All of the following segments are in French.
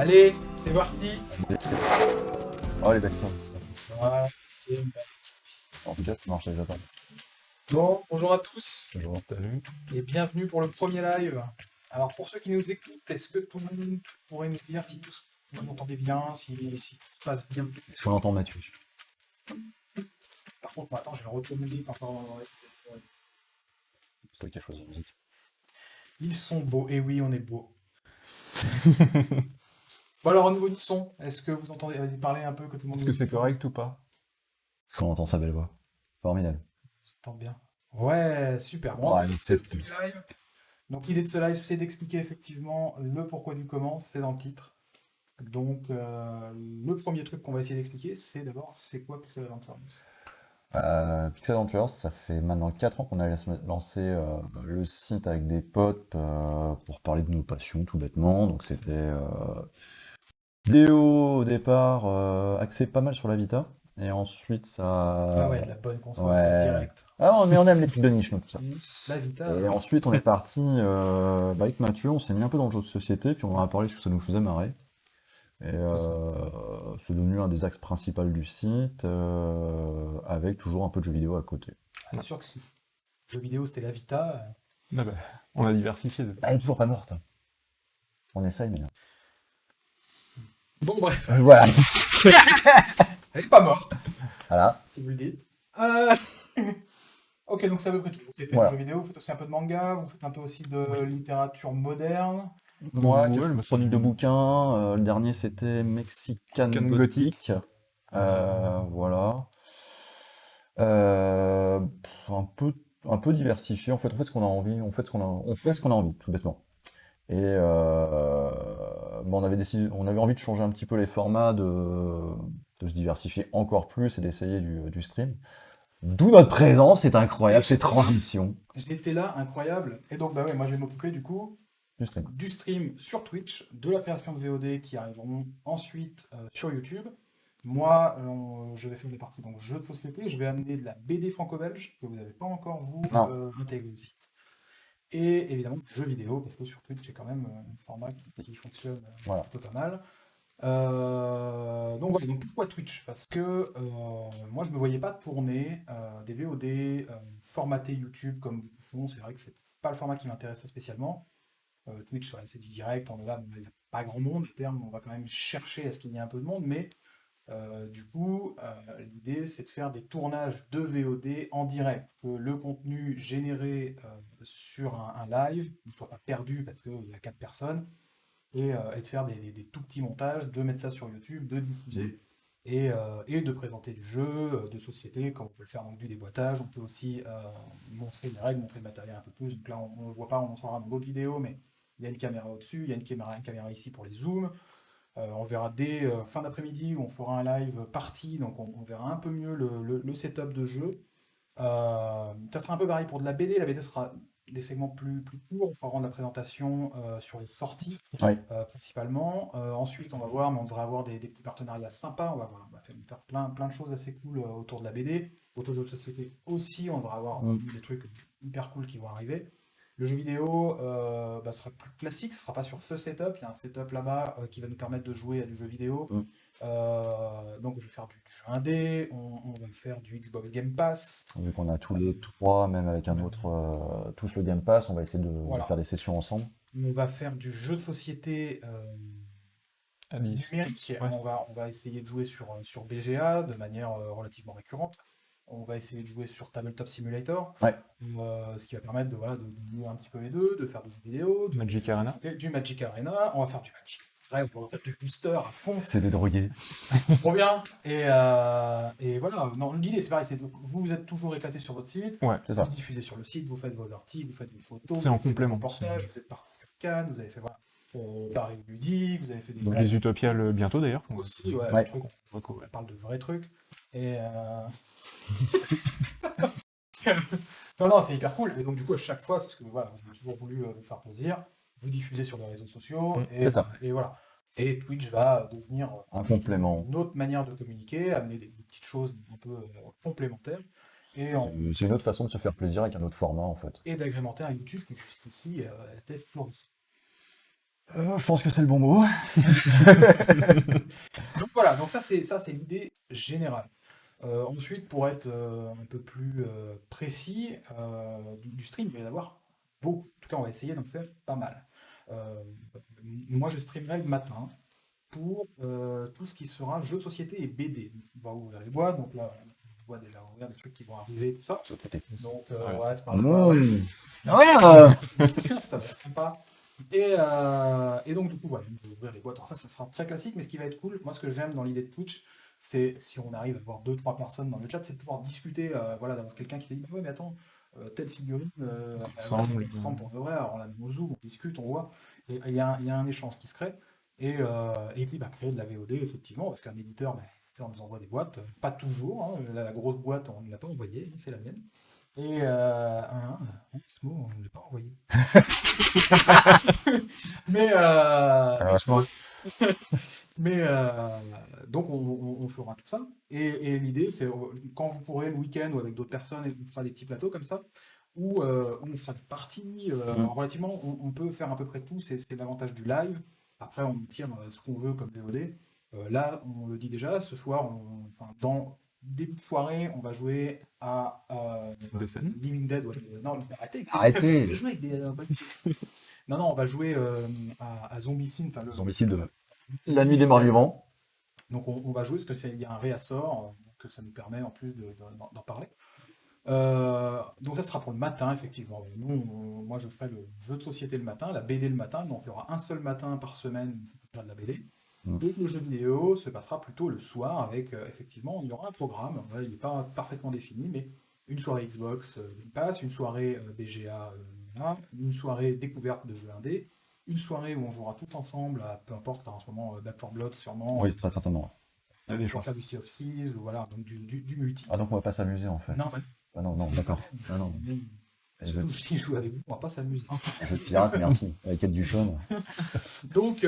Allez, c'est parti. Oh les belles choses. Voilà, c'est En tout cas, ça marche déjà pas. bon. Bonjour à tous Toujours. T'as vu? et bienvenue pour le premier live. Alors pour ceux qui nous écoutent, est-ce que tout le monde pourrait nous dire si vous m'entendez bien, si tout se passe bien? Est-ce qu'on entend Mathieu? Par contre, attends, j'ai le retour musique encore dans les- C'est toi qui as choisi la musique. Ils sont beaux, et oui, on est beaux. Bon alors au niveau du son, est-ce que vous entendez? Vas-y, parlez un peu que tout le monde Est-ce que c'est correct ou pas? Est-ce qu'on entend sa belle voix? Formidable. entend bien. Ouais, super. Bon, Ouais, c'est le c'est... premier live. Donc l'idée de ce live, c'est d'expliquer effectivement le pourquoi du comment, c'est dans le titre. Donc le premier truc qu'on va essayer d'expliquer, c'est d'abord, c'est quoi Pixel Adventures? Pixel Adventures, ça fait maintenant 4 ans qu'on a lancé le site avec des potes pour parler de nos passions, tout bêtement. Donc c'était vidéo au départ, axé pas mal sur la Vita. Et ensuite Ah ouais, ça... de la bonne console, quoi, Ouais. direct. Ah, mais on aime les trucs de niche, nous, tout ça. La Vita, Et ensuite, on est parti avec Mathieu, on s'est mis un peu dans le jeu de société, puis on en a parlé parce que ça nous faisait marrer. Et c'est devenu un des axes principaux du site, avec toujours un peu de jeux vidéo à côté. c'est sûr que si. Jeux vidéo, c'était la Vita. Ah bah, on a diversifié. Elle est toujours pas morte. On essaye, mais... Bon, bref, Voilà. elle est pas morte, Voilà. si vous le dites. Euh, Ok, donc c'est à peu près tout. Vous faites Voilà. du jeu vidéo, vous faites aussi un peu de manga, vous faites un peu aussi de littérature moderne. Moi, Ouais, quelques le chroniques de bouquins. Le dernier, c'était Mexican Can Gothic. Voilà. Un peu diversifié. En fait, on fait ce qu'on a envie. On fait ce qu'on a envie, tout bêtement. Et bon, on avait envie de changer un petit peu les formats, de se diversifier encore plus et d'essayer du stream. D'où notre présence, c'est incroyable, ces transitions J'étais là, incroyable. Et donc, bah ouais, moi je vais m'occuper du coup du stream. du stream sur Twitch, de la création de VOD qui arriveront ensuite sur YouTube. Moi, je vais faire des parties donc jeux de société. Je vais amener de la BD franco-belge que vous n'avez pas encore vous Non. intégré aussi. Et évidemment, jeux vidéo, parce que sur Twitch, c'est quand même un format qui fonctionne Voilà. un peu pas mal. Donc voilà, donc pourquoi Twitch? Parce que moi je me voyais pas tourner des VOD formatés YouTube comme beaucoup font. C'est vrai que c'est pas le format qui m'intéressait spécialement. Twitch, ouais, c'est du direct, on est là, il n'y a pas grand monde. À terme, on va quand même chercher à ce qu'il y ait un peu de monde, mais du coup, l'idée c'est de faire des tournages de VOD en direct, que le contenu généré sur un live ne soit pas perdu parce qu'il y a 4 personnes et de faire des tout petits montages, de mettre ça sur YouTube, de diffuser et de présenter du jeu, de société, comme on peut le faire donc du déboîtage. On peut aussi montrer les règles, montrer le matériel un peu plus. Donc là, on ne le voit pas, on montrera dans d'autres vidéos, mais il y a une caméra au-dessus, il y a une caméra ici pour les zooms. On verra dès fin d'après-midi où on fera un live party, donc on verra un peu mieux le setup de jeu. Ça sera un peu pareil pour de la BD. La BD sera des segments plus courts. On fera rendre la présentation sur les sorties Oui. principalement. Ensuite, on va voir, mais on devrait avoir des petits partenariats sympas. On va faire plein de choses assez cool autour de la BD. Autour de jeux de société aussi, on devrait avoir des trucs hyper cool qui vont arriver. Le jeu vidéo sera plus classique, ce sera pas sur ce setup. Il y a un setup là-bas qui va nous permettre de jouer à du jeu vidéo. Donc je vais faire du jeu indé, on va faire du Xbox Game Pass. Vu qu'on a tous les trois, même avec un autre, tous le Game Pass, on va essayer de Voilà. faire des sessions ensemble. On va faire du jeu de société À distance, numérique. ouais. On va essayer de jouer sur BGA de manière relativement récurrente. On va essayer de jouer sur Tabletop Simulator, Ouais. ce qui va permettre de lier un petit peu les deux, de faire du jeu vidéo, Magic Arena. du Magic Arena. On va faire du Magic. Vrai, on va faire du booster à fond. C'est des drogués. Trop bien. Et voilà. Non, l'idée c'est pareil, c'est vous êtes toujours éclaté sur votre site. Ouais, C'est ça. Vous diffusez sur le site, vous faites vos articles, vous faites vos photos, C'est vous en faites complément. des reportages, vous êtes parti sur Cannes, vous avez fait voilà, Paris ludique, vous avez fait des Donc les Utopiales bientôt d'ailleurs. aussi, ouais, Ouais. des trucs, on parle de vrais trucs. Et non, c'est hyper cool. Et donc du coup, à chaque fois, c'est ce que voilà, on a toujours voulu vous faire plaisir. Vous diffusez sur les réseaux sociaux C'est ça. et voilà. Et Twitch va devenir Un complément. une autre manière de communiquer, amener des petites choses un peu complémentaires C'est une autre façon de se faire plaisir avec un autre format, en fait. et d'agrémenter un YouTube qui jusqu'ici était florissant. Je pense que c'est le bon mot. Donc voilà, donc ça c'est l'idée générale. Ensuite, pour être un peu plus précis, du stream, il va y en avoir beaucoup. En tout cas, on va essayer d'en faire pas mal. Euh, Moi, je streamerai le matin pour tout ce qui sera jeux de société et BD. Donc, on va ouvrir les boîtes, donc là, on voit déjà ouvrir des trucs qui vont arriver, tout ça. Donc, Ouais. ouais, c'est pas grave. Ah Ça va être sympa. Et donc, du coup, voilà, on va ouvrir les boîtes. Alors, ça sera très classique, mais ce qui va être cool, moi, ce que j'aime dans l'idée de Twitch, c'est si on arrive à avoir 2-3 personnes dans le chat, c'est de pouvoir discuter, voilà, d'avoir quelqu'un qui te dit, bah ouais, mais attends, telle figurine, Ressemble, voilà, elle ressemble pour de vrai, alors on la met au zoom, on discute, on voit, et il y a un échange qui se crée. Et puis, bah, créer de la VOD, effectivement, parce qu'un éditeur, bah, on nous envoie des boîtes, pas toujours, hein, la grosse boîte, on ne l'a pas envoyée, c'est la mienne. Et ce mot, on ne l'a pas envoyé. Mais, Vachement. mais donc on fera tout ça. Et l'idée, c'est quand vous pourrez le week-end ou avec d'autres personnes, on fera des petits plateaux comme ça, où on fera des parties. Relativement, on peut faire à peu près tout. C'est l'avantage du live. Après, on tire ce qu'on veut comme VOD. Là, on le dit déjà, ce soir, enfin, dans début de soirée, on va jouer à Des scènes. Living Dead. Ouais. Non, arrêtez. Arrêtez. On va jouer avec des, non, non, on va jouer à Zombicide. Enfin, Zombicide de La Nuit des Morts Vivants. donc on va jouer parce qu'il y a un réassort, donc ça nous permet en plus d'en parler. Donc ça sera pour le matin, effectivement. Moi je ferai le jeu de société le matin, la BD le matin, donc il y aura un seul matin par semaine où il faut faire de la BD. Mm. Et le jeu vidéo se passera plutôt le soir avec, effectivement, il y aura un programme, il n'est pas parfaitement défini, mais une soirée Xbox Game Pass, une soirée BGA, là, une soirée découverte de jeux indés, une soirée où on jouera tous ensemble, peu importe, là en ce moment, Back 4 Blood sûrement, Oui, très certainement. Il y a des on va chances. faire du Sea of Thieves, ou voilà, donc du multi. Ah, donc on va pas s'amuser en fait. Non, Ah non, non, d'accord. Ah non. mais Les surtout si je joue avec vous, on va pas s'amuser. jeux de pirates, merci. La quête du fun. Donc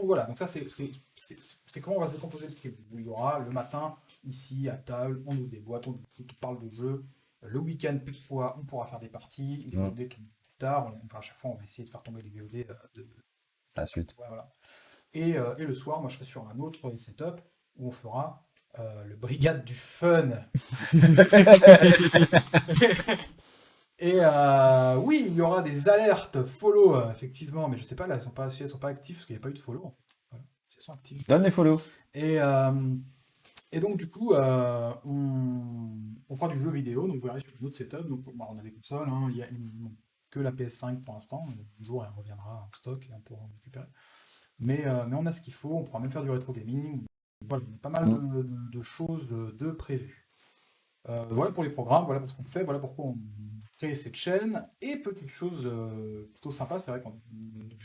voilà, donc ça c'est comment on va se décomposer le stream. Il y aura le matin, ici, à table, on ouvre des boîtes, on parle de jeux. Le week-end, parfois, on pourra faire des parties. Les VOD tombent plus tard. Enfin, à chaque fois, on va essayer de faire tomber les VOD La suite. ouais, voilà. Et le soir, moi je serai sur un autre setup où on fera le Brigade du Fun. Et oui, il y aura des alertes follow, effectivement, mais je sais pas, là, si elles sont pas actives, parce qu'il n'y a pas eu de follow, en fait. Voilà, si elles sont actives. Donne les follow. Et donc, du coup, on fera du jeu vidéo, donc vous verrez sur une autre setup. Donc, bah, on a des consoles, hein, il manque que la PS5 pour l'instant. Un jour, elle reviendra en stock et on pourra en récupérer. Mais on a ce qu'il faut, on pourra même faire du rétro gaming. Voilà, il y a pas mal de choses de prévues. Voilà pour les programmes, voilà pour ce qu'on fait, voilà pourquoi on crée cette chaîne. Et petite chose plutôt sympa, c'est vrai quand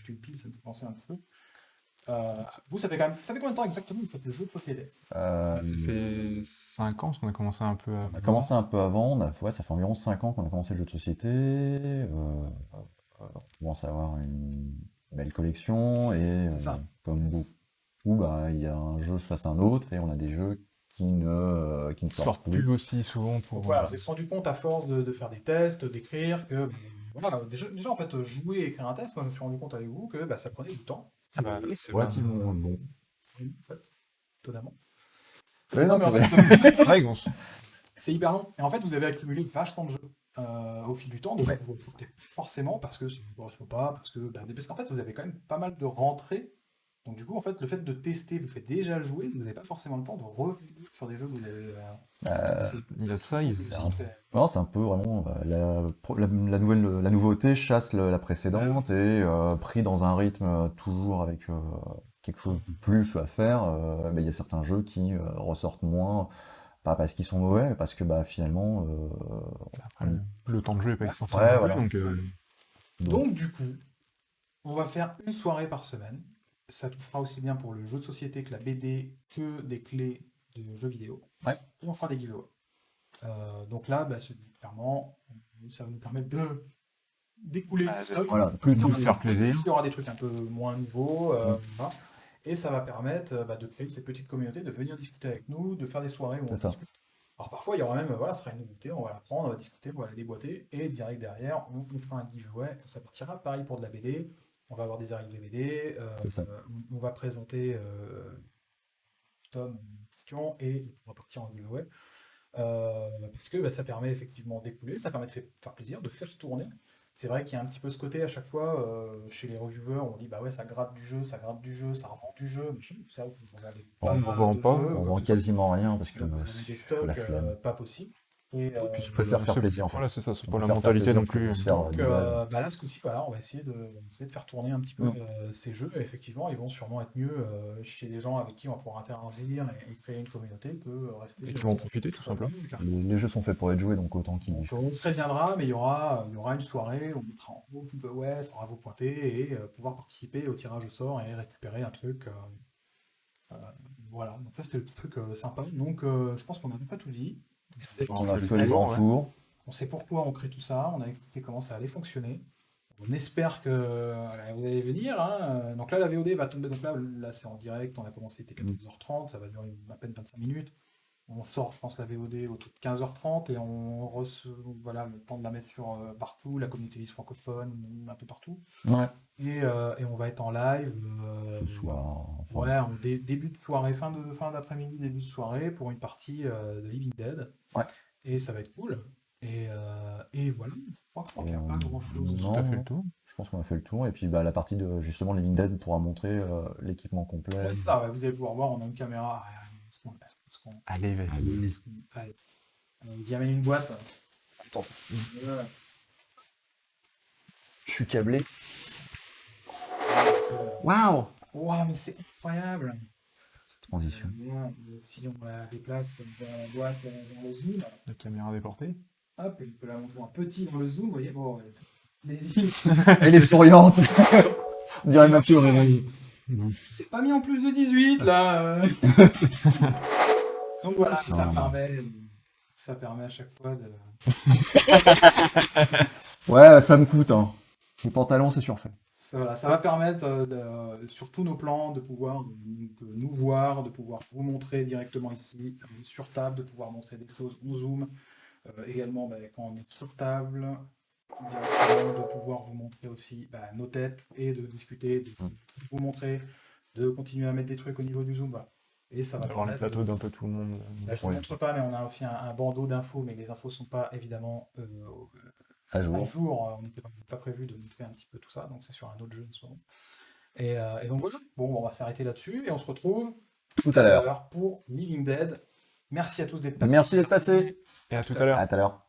tu le piles, ça me fait penser un petit peu. Vous, ça fait combien de temps exactement que vous faites le jeu de société? Ça fait 5 ans, parce qu'on a commencé un peu On a commencé un peu avant, ouais, ça fait environ 5 ans qu'on a commencé le jeu de société. On commence à avoir une belle collection et C'est ça. comme beaucoup, bah, il y a un jeu face à un autre et on a des jeux qui ne sortent sortent plus. plus aussi souvent pour. Donc voilà, on s'est rendu compte à force de faire des tests, d'écrire, que voilà, déjà en fait, jouer et écrire un test, moi je me suis rendu compte avec vous que ça prenait du temps. Ah bah oui, c'est Relativement bon. En fait, étonnamment. Ouais, non, mais c'est en vrai. fait, vrai qu'on c'est hyper long. Et en fait, vous avez accumulé vachement de jeux au fil du temps. Déjà, Ouais. vous ne sortez pas forcément parce que ça ne vous correspond pas, parce qu'en fait, vous avez quand même pas mal de rentrées. Donc du coup, en fait, le fait de tester vous fait déjà jouer, vous n'avez pas forcément le temps de revenir sur des jeux que vous avez. Il y a de ça, il- c'est un- fait. Non, c'est un peu vraiment la nouveauté chasse la précédente et pris dans un rythme toujours avec quelque chose de plus à faire. Mais il y a certains jeux qui ressortent moins, pas parce qu'ils sont mauvais, mais parce que bah, finalement. Après, le temps de jeu n'est pas extensible Ouais, non plus, voilà. donc Donc du coup, on va faire une soirée par semaine. Ça touchera aussi bien pour le jeu de société que la BD que des clés de jeux vidéo. Ouais. Et on fera des giveaways. Donc là, clairement, ça va nous permettre de d'écouler le stock. Voilà, plus de faire plaisir. Il y aura des trucs un peu moins nouveaux. Voilà. Et ça va permettre de créer cette petite communauté, de venir discuter avec nous, de faire des soirées où on C'est ça. discute. Alors parfois, il y aura même, voilà, ce sera une nouveauté, on va la prendre, on va discuter, on va la déboîter, et direct derrière, on fera un giveaway, ça partira. Pareil pour de la BD, on va avoir des arrêts DVD, C'est ça. on va présenter Tom en question et il pourra partir en giveaway. Parce que ça permet effectivement d'écouler, ça permet de faire plaisir, de faire tourner. C'est vrai qu'il y a un petit peu ce côté à chaque fois, chez les reviewers, on dit bah ouais, ça gratte du jeu, ça revend du jeu, machin. Ça, vous regardez On pas ne mal vend de pas, jeux, On quoi vend que ce soit. quasiment rien parce que Donc, vous avez des stocks la flemme. pas possible. Et, Puis je préfère faire C'est- plaisir en fait. Voilà, c'est ça, c'est On pas la préfère faire mentalité plaisir non que plus. de se faire donc, du mal. là, ce coup-ci, voilà, on va essayer de faire tourner un petit peu ces jeux. Et effectivement, ils vont sûrement être mieux chez des gens avec qui on va pouvoir interagir et créer une communauté que rester. Et qui vont en profiter, tout simplement. Les jeux sont faits pour être joués, donc autant qu'ils. Donc, on se préviendra, mais il y aura une soirée, on mettra en haut, ouais, il faudra vous pointer et pouvoir participer au tirage au sort et récupérer un truc. Voilà, donc ça c'était le petit truc sympa. Donc je pense qu'on a pas tout dit. On a fait fait le le grand tour, tour. On sait pourquoi on crée tout ça, on a expliqué comment ça allait fonctionner. On espère que vous allez venir. Hein. Donc là, la VOD va tomber. Donc là c'est en direct, on a commencé, il était 14h30, ça va durer à peine 25 minutes. On sort, je pense, la VOD autour de 15h30 et voilà, le temps de la mettre sur partout, la communauté liste francophone, un peu partout. Ouais. Et on va être en live. Ce soir. Enfin, Ouais, en début de soirée, fin d'après-midi, début de soirée, pour une partie de Living Dead. Ouais. Et ça va être cool. Et voilà, je crois qu'il n'y a pas grand-chose. non, Tout à fait le tour. je pense qu'on a fait le tour. Et puis la partie de justement Living Dead pourra montrer l'équipement complet. Ouais, c'est ça, ouais, vous allez pouvoir voir, on a une caméra. Allez, vas-y. Allez. Ils y amènent une boîte. Attends, Voilà. je suis câblé. Waouh! Ouah, mais c'est incroyable! Cette transition. Si on la déplace dans la boîte, dans le zoom, La caméra déportée. hop, et on peut la montrer en petit dans le zoom, vous voyez, bon, les îles, Elle est souriante! On dirait Mathieu réveillé. c'est pas mis en plus de 18 là! Donc voilà, ça permet à chaque fois de. Ouais, ça me coûte, hein. Les pantalons, c'est surfait. Ça va permettre, sur tous nos plans, de pouvoir nous voir, de pouvoir vous montrer directement ici, sur table, de pouvoir montrer des choses en zoom. Également, quand on est sur table, directement, de pouvoir vous montrer aussi nos têtes et de discuter, de vous montrer, de continuer à mettre des trucs au niveau du zoom. Voilà. Et ça va D'avoir les permettre plateaux d'un peu tout le monde. Là, je ne vous montre pas, mais on a aussi un bandeau d'infos, mais les infos ne sont pas évidemment À à jour. jour. On n'était pas prévu de montrer un petit peu tout ça, donc c'est sur un autre jeu en ce moment. Et donc voilà, bon, on va s'arrêter là-dessus et on se retrouve Tout à l'heure. pour Living Dead. Merci à tous d'être passés. Merci d'être passé. Et à tout à l'heure. À tout à l'heure.